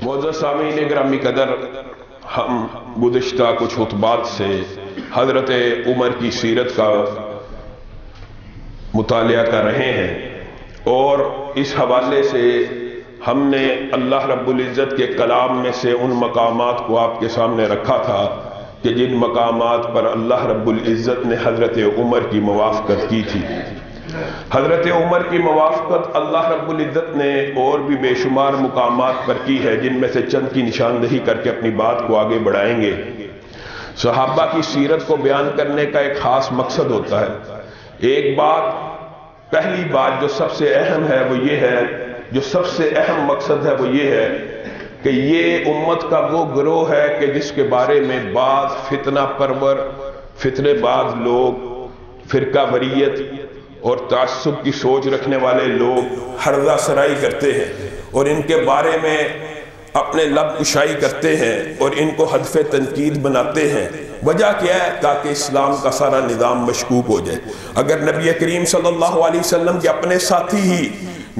معزز سامعین گرامی قدر، ہم گزشتہ کچھ خطبات سے حضرت عمر کی سیرت کا مطالعہ کر رہے ہیں، اور اس حوالے سے ہم نے اللہ رب العزت کے کلام میں سے ان مقامات کو آپ کے سامنے رکھا تھا کہ جن مقامات پر اللہ رب العزت نے حضرت عمر کی موافقت کی تھی۔ حضرت عمر کی موافقت اللہ رب العزت نے اور بھی بے شمار مقامات پر کی ہے، جن میں سے چند کی نشاندہی کر کے اپنی بات کو آگے بڑھائیں گے۔ صحابہ کی سیرت کو بیان کرنے کا ایک خاص مقصد ہوتا ہے۔ ایک بات، پہلی بات جو سب سے اہم ہے وہ یہ ہے، جو سب سے اہم مقصد ہے وہ یہ ہے کہ یہ امت کا وہ گروہ ہے کہ جس کے بارے میں بعض فتنہ پرور، فتنے باز لوگ، فرقہ وریت اور تعصب کی سوچ رکھنے والے لوگ ہرزہ سرائی کرتے ہیں اور ان کے بارے میں اپنے لب کشائی کرتے ہیں اور ان کو ہدف تنقید بناتے ہیں۔ وجہ کیا ہے؟ تاکہ اسلام کا سارا نظام مشکوک ہو جائے۔ اگر نبی کریم صلی اللہ علیہ وسلم کے اپنے ساتھی ہی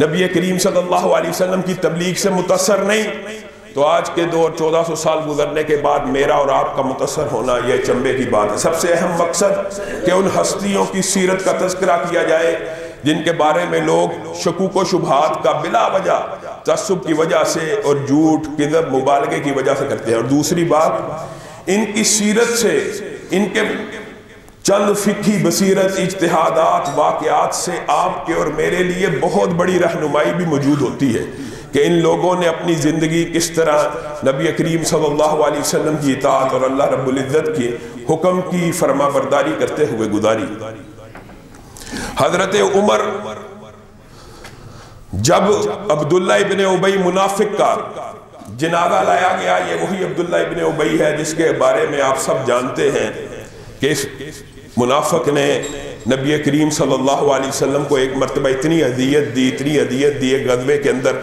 نبی کریم صلی اللہ علیہ وسلم کی تبلیغ سے متاثر نہیں تو آج کے دور 1400 سال گزرنے کے بعد میرا اور آپ کا متاثر ہونا یہ چمبے کی بات ہے۔ سب سے اہم مقصد کہ ان ہستیوں کی سیرت کا تذکرہ کیا جائے جن کے بارے میں لوگ شکوک و شبہات کا بلا وجہ تعصب کی وجہ سے اور جھوٹ، کذب، مبالغے کی وجہ سے کرتے ہیں۔ اور دوسری بات، ان کی سیرت سے، ان کے چند فقہی بصیرت، اجتہادات، واقعات سے آپ کے اور میرے لیے بہت بڑی رہنمائی بھی موجود ہوتی ہے کہ ان لوگوں نے اپنی زندگی کس طرح نبی کریم صلی اللہ علیہ وسلم کی اطاعت اور اللہ رب العزت کے حکم کی فرما برداری کرتے ہوئے گزاری۔ حضرت عمر جب عبداللہ ابن ابی منافق کا جنازہ لایا گیا، یہ وہی عبداللہ ابن ابی ہے جس کے بارے میں آپ سب جانتے ہیں کہ اس منافق نے نبی کریم صلی اللہ علیہ وسلم کو ایک مرتبہ اتنی اذیت دی ایک غزوے کے اندر۔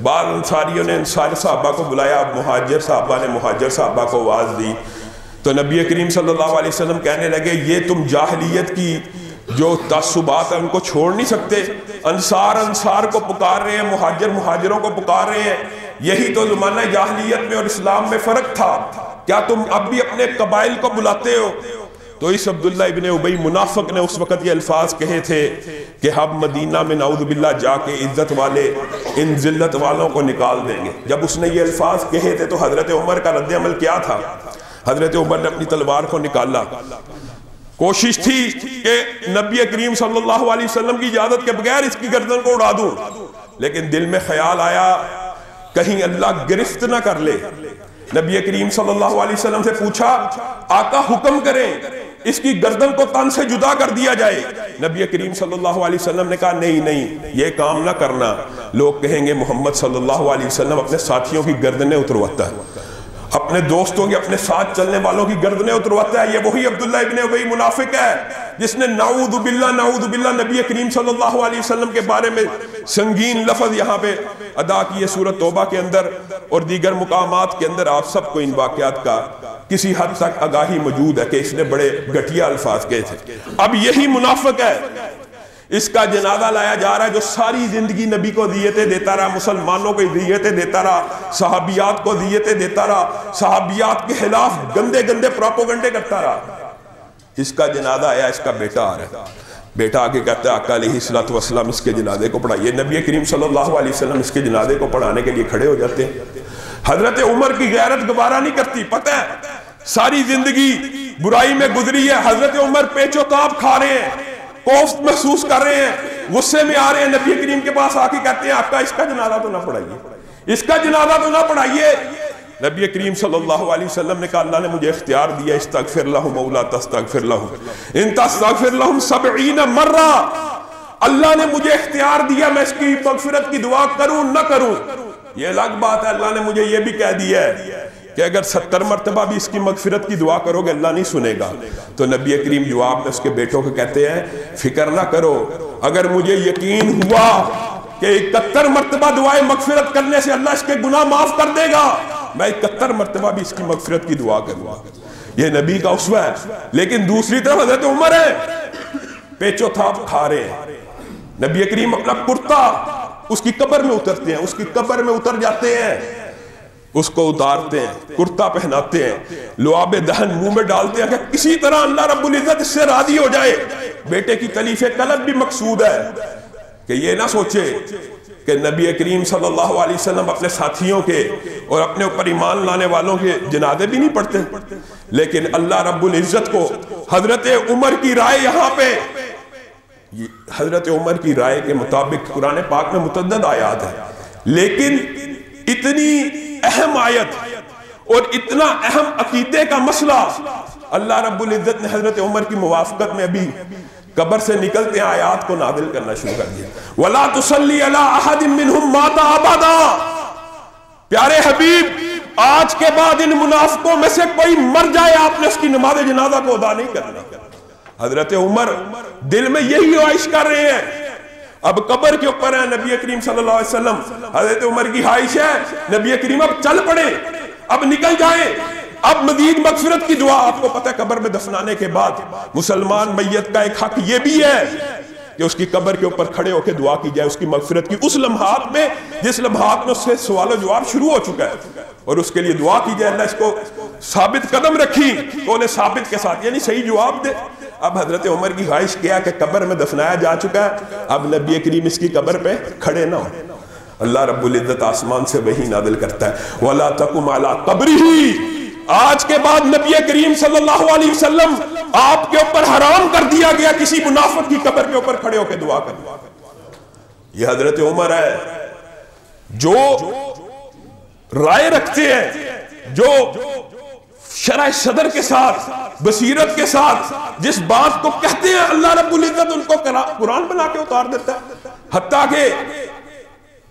بعض انصاریوں نے انصار صحابہ کو بلایا، مہاجر صحابہ نے مہاجر صحابہ کو آواز دی تو نبی کریم صلی اللہ علیہ وسلم کہنے لگے یہ تم جاہلیت کی جو تعصبات ہیں ان کو چھوڑ نہیں سکتے؟ انصار کو پکار رہے ہیں، مہاجروں کو پکار رہے ہیں، یہی تو زمانہ جاہلیت میں اور اسلام میں فرق تھا، کیا تم اب بھی اپنے قبائل کو بلاتے ہو؟ تو اس عبداللہ ابن ابی منافق نے اس وقت یہ الفاظ کہے تھے کہ ہم مدینہ میں نعوذ باللہ جا کے عزت والے ان ذلت والوں کو نکال دیں گے۔ جب اس نے یہ الفاظ کہے تھے تو حضرت عمر کا رد عمل کیا تھا؟ حضرت عمر نے اپنی تلوار کو نکالا، کوشش تھی کہ نبی کریم صلی اللہ علیہ وسلم کی اجازت کے بغیر اس کی گردن کو اڑا دوں، لیکن دل میں خیال آیا کہیں اللہ گرفت نہ کر لے۔ نبی کریم صلی اللہ علیہ وسلم سے پوچھا آقا حکم کریں اس کی گردن کو تن سے جدا کر دیا جائے۔ نبی کریم صلی اللہ علیہ وسلم نے کہا نہیں یہ کام نہ کرنا، لوگ کہیں گے محمد صلی اللہ علیہ وسلم اپنے ساتھیوں کی گردنیں اترواتا ہے، اپنے دوستوں کی، اپنے ساتھ چلنے والوں کی گردنیں اترواتا ہے۔ یہ وہی عبداللہ ابن ابی منافق ہے جس نے نعوذ باللہ نبی کریم صلی اللہ علیہ وسلم کے بارے میں سنگین لفظ یہاں پہ ادا کیے سورۃ توبہ کے اندر اور دیگر مقامات کے اندر۔ آپ سب کو ان واقعات کا کسی حد تک آگاہی موجود ہے کہ اس نے بڑے گھٹیا الفاظ کہے تھے۔ اب یہی منافق ہے، اس کا جنازہ لایا جا رہا ہے جو ساری زندگی نبی کو اذیتیں دیتا رہا، مسلمانوں کو اذیتیں دیتا رہا، صحابیات کو اذیتیں دیتا رہا، صحابیات کے خلاف گندے پروپیگنڈے کرتا رہا۔ اس کا جنازہ آیا، اس کا بیٹا آ رہا ہے، بیٹا آگے کہتا ہے آقا علیہ السلام اس کے جنازے کو پڑھائیے۔ نبی کریم صلی اللہ علیہ وسلم اس کے جنازے کو پڑھانے کے لیے کھڑے ہو جاتے ہیں۔ حضرت عمر کی غیرت گوارہ نہیں کرتی، پتہ ہے ساری زندگی برائی میں گزری ہے، حضرت عمر پیچ و تاب کھا رہے ہیں، کوفت محسوس کر رہے ہیں، غصے میں آ رہے ہیں، نبی کریم کے پاس آ کے کہتے ہیں آقا اس کا جنازہ تو نہ پڑھائیے، اس کا جنازہ تو نہ پڑھائیے۔ نبی کریم صلی اللہ علیہ وسلم نے کہا اللہ نے مجھے اختیار دیا استغفر لہم او لا تستغفر لہم ان تستغفر لہم 70 مرہ، اللہ نے مجھے اختیار دیا میں اس کی مغفرت کی دعا کروں نہ کروں۔ یہ الگ بات ہے، اللہ نے مجھے یہ بھی کہہ دیا ہے کہ اگر 70 مرتبہ بھی اس کی مغفرت کی دعا کرو گے اللہ نہیں سنے گا۔ تو نبی کریم جواب میں اس کے بیٹوں کو کہتے ہیں فکر نہ کرو، اگر مجھے یقین ہوا کہ 71 مرتبہ دعائیں مغفرت کرنے سے اللہ اس کے گناہ معاف کر دے گا، میں 71 مرتبہ بھی اس کی مغفرت کی دعا کروں گا۔ یہ نبی کا اسوہ ہے۔ لیکن دوسری طرف حضرت عمر ہے، پیچو تھاپ کھا رہے ہیں، نبی کریم اپنا کرتا اس کی قبر میں اترتے ہیں، اس کی قبر میں اتر جاتے ہیں، اس کو اتارتے ہیں, کرتا پہناتے ہیں, لعاب دہن منہ میں ڈالتے ہیں کہ کسی طرح اللہ رب العزت اس سے راضی ہو جائے. بیٹے کی تلیف قلب بھی مقصود ہے کہ یہ نہ سوچے کہ نبی کریم صلی اللہ علیہ وسلم اپنے ساتھیوں کے اور اپنے اوپر ایمان لانے والوں کے جنازے بھی نہیں پڑھتے, لیکن اللہ رب العزت کو حضرت عمر کی رائے یہاں پہ, حضرت عمر کی رائے کے مطابق قرآن پاک میں متعدد آیات ہیں, لیکن اتنی اہم آیت اور اتنا اہم عقیدے کا مسئلہ اللہ رب العزت نے حضرت عمر کی موافقت میں ابھی قبر سے نکلتے ہیں آیات کو نازل کرنا شروع کر دیا. وَلَا تُصَلِّ عَلَىٰ أَحَدٍ مِّنْهُمْ مَاتَ أَبَدًا. پیارے حبیب آج کے بعد ان منافقوں میں سے کوئی مر جائے آپ نے اس کی نماز جنازہ کو ادا نہیں کرنا. حضرت عمر دل میں یہی خواہش کر رہے ہیں, اب قبر کے اوپر ہے نبی کریم صلی اللہ علیہ وسلم, حضرت عمر کی خواہش ہے نبی کریم اب چل پڑے, اب نکل جائیں, اب مزید مغفرت کی دعا. آپ کو پتہ ہے قبر میں دفنانے کے بعد مسلمان میت کا ایک حق یہ بھی ہے کہ اس کی قبر کے اوپر کھڑے ہو کے دعا کی جائے اس کی مغفرت کی, اس لمحات میں جس لمحات میں اس سے سوال و جواب شروع ہو چکا ہے, اور اس کے لیے دعا کی جائے اللہ اس کو ثابت قدم رکھی, قول ثابت کے ساتھ یعنی صحیح جواب دے. اب حضرت عمر کی خواہش کیا کہ قبر میں دفنایا جا چکا ہے, اب نبی کریم اس کی قبر پہ کھڑے نہ ہو. اللہ رب العزت آسمان سے وحی نازل کرتا ہے وَلَا تَقُمْ عَلَىٰ قَبْرِهِ. آج کے بعد نبی کریم صلی اللہ علیہ وسلم آپ کے اوپر حرام کر دیا گیا کسی منافق کی قبر کے اوپر کھڑے ہو کے دعا کرنا. یہ حضرت عمر ہے جو رائے رکھتے ہیں, جو شرح صدر کے ساتھ بصیرت کے ساتھ جس بات کو کہتے ہیں اللہ رب العزت ان کو قرآن بنا کے اتار دیتا ہے. حتیٰ کہ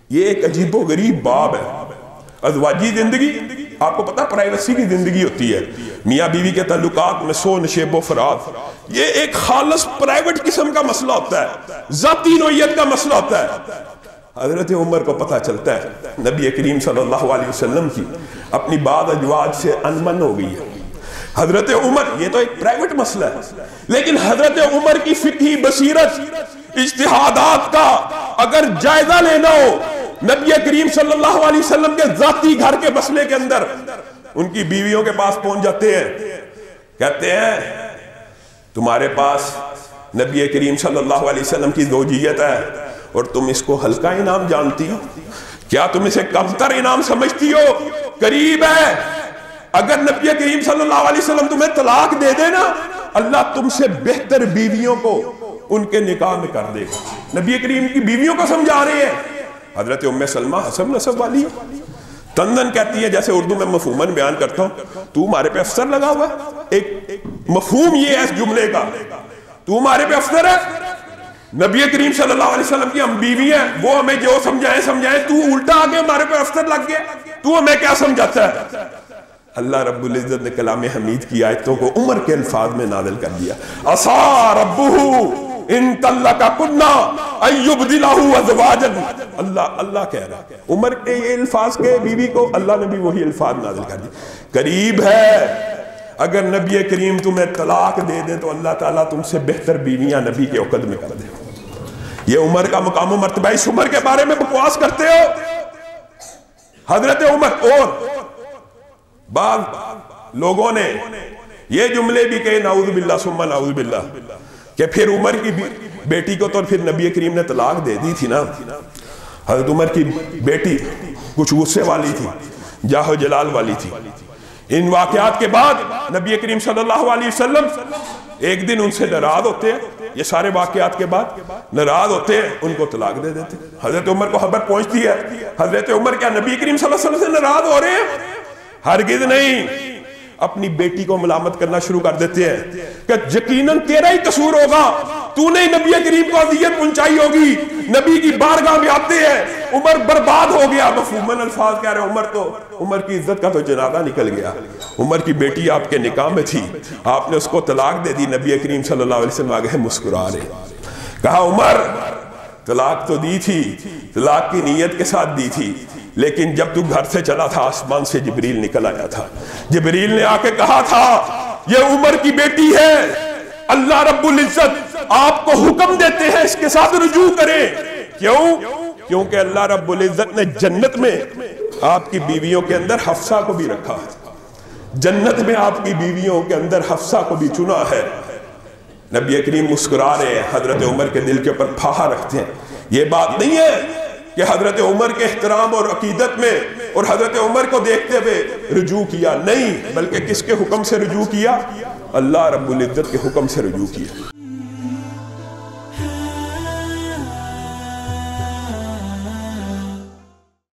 یہ ایک عجیب و غریب باب ہے. ازواجی زندگی آپ کو پتہ پرائیویسی کی زندگی ہوتی ہے, میاں بیوی کے تعلقات میں سو نشیب و فرات, یہ ایک خالص پرائیویٹ قسم کا مسئلہ ہوتا ہے, ذاتی نوعیت کا مسئلہ ہوتا ہے. حضرت عمر کو پتہ چلتا ہے نبی کریم صلی اللہ علیہ وسلم کی اپنی بعض ازواج سے انمن ہو گئی ہے. حضرت عمر, یہ تو ایک پرائیویٹ مسئلہ ہے, لیکن حضرت عمر کی فقہی بصیرت اجتہادات کا اگر جائزہ لینا ہو نبی کریم صلی اللہ علیہ وسلم کے ذاتی گھر کے مسئلے کے اندر ان کی بیویوں کے پاس پہنچ جاتے ہیں, کہتے ہیں تمہارے پاس نبی کریم صلی اللہ علیہ وسلم کی زوجیت ہے اور تم اس کو ہلکا انعام جانتی ہو, کیا تم اسے کمتر انعام سمجھتی ہو؟ قریب ہے اگر نبی کریم صلی اللہ علیہ وسلم تمہیں طلاق دے دے نا, اللہ تم سے بہتر بیویوں کو ان کے نکاح میں کر دے گا. نبی کریم کی بیویوں کو سمجھا رہے ہیں. حضرت ام سلمہ حسب نسب والی تندن کہتی ہے, جیسے اردو میں مفہوماً بیان کرتا ہوں, تو ہمارے پہ افسر لگا ہوا ہے. ایک مفہوم یہ ہے اس جملے کا, تو ہمارے پہ افسر ہے. نبی کریم صلی اللہ علیہ وسلم کی ہم بیوی ہیں, وہ ہمیں جو سمجھائیں, تو الٹا آگے ہمارے پہ افسر لگ گیا, تو ہمیں کیا سمجھاتا ہے؟ اللہ رب العزت نے کلام حمید کی آیتوں کو عمر کے الفاظ میں نازل کر دیا. عَصَىٰ رَبُّهُ ان طَلَّقَكُنَّ أَن يُبْدِلَهُ أَزْوَاجًا. اللہ کہہ رہا ہے عمر کے یہ الفاظ کے بیوی کو اللہ نے بھی وہی الفاظ نازل کر دی. قریب ہے اگر نبی کریم تمہیں طلاق دے دیں تو اللہ تعالیٰ تم سے بہتر بیویاں نبی کے عقد میں کر دے. یہ عمر کا مقام و مرتبہ, اس عمر کے بارے میں بکواس کرتے ہو. حضرت عمر اور بعض لوگوں نے یہ جملے بھی کہے نعوذ باللہ ثم نعوذ باللہ کہ پھر عمر کی بیٹی کو تو پھر نبی کریم نے طلاق دے دی تھی نا. حضرت عمر کی بیٹی کچھ غصے والی تھی, جاہ و جلال والی تھی. ان واقعات کے بعد نبی کریم صلی اللہ علیہ وسلم ایک دن ان سے ناراض ہوتے ہیں, یہ سارے واقعات کے بعد ناراض ہوتے ہیں, ان کو طلاق دے دیتے. حضرت عمر کو خبر پہنچتی ہے, حضرت عمر کیا نبی کریم صلی اللہ علیہ وسلم سے ناراض ہو رہے ہیں؟ ہرگز نہیں. اپنی بیٹی کو ملامت کرنا شروع کر دیتے ہیں کہ یقیناً تیرا ہی قصور ہوگا, تو نے نبی کریم کو اذیت پہنچائی ہوگی. نبی کی بارگاہ میں آتے ہیں, عمر برباد ہو گیا. مفہوماً الفاظ کہہ رہے عمر کی عزت کا تو جنازہ نکل گیا. عمر کی بیٹی آپ کے نکاح میں تھی, آپ نے اس کو طلاق دے دی. نبی کریم صلی اللہ علیہ وسلم آگے مسکرا رہے, کہا عمر طلاق تو دی تھی, طلاق کی نیت کے ساتھ دی تھی, لیکن جب تو گھر سے چلا تھا آسمان سے جبریل نکل آیا تھا. جبریل نے آ کے کہا تھا یہ عمر کی بیٹی ہے, اللہ رب العزت آپ کو حکم دیتے ہیں اس کے ساتھ رجوع کریں. کیوں؟ کیونکہ اللہ رب العزت نے جنت میں آپ کی بیویوں کے اندر حفصہ کو بھی رکھا ہے، جنت میں آپ کی بیویوں کے اندر حفصہ کو بھی چنا ہے۔ نبی کریم مسکرا رہے ہیں، حضرت عمر کے دل کے اوپر پھاہا رکھتے ہیں۔ یہ بات نہیں ہے کہ حضرت عمر کے احترام اور عقیدت میں اور حضرت عمر کو دیکھتے ہوئے رجوع کیا، نہیں، بلکہ کس کے حکم سے رجوع کیا؟ اللہ رب العزت کے حکم سے رجوع کیا۔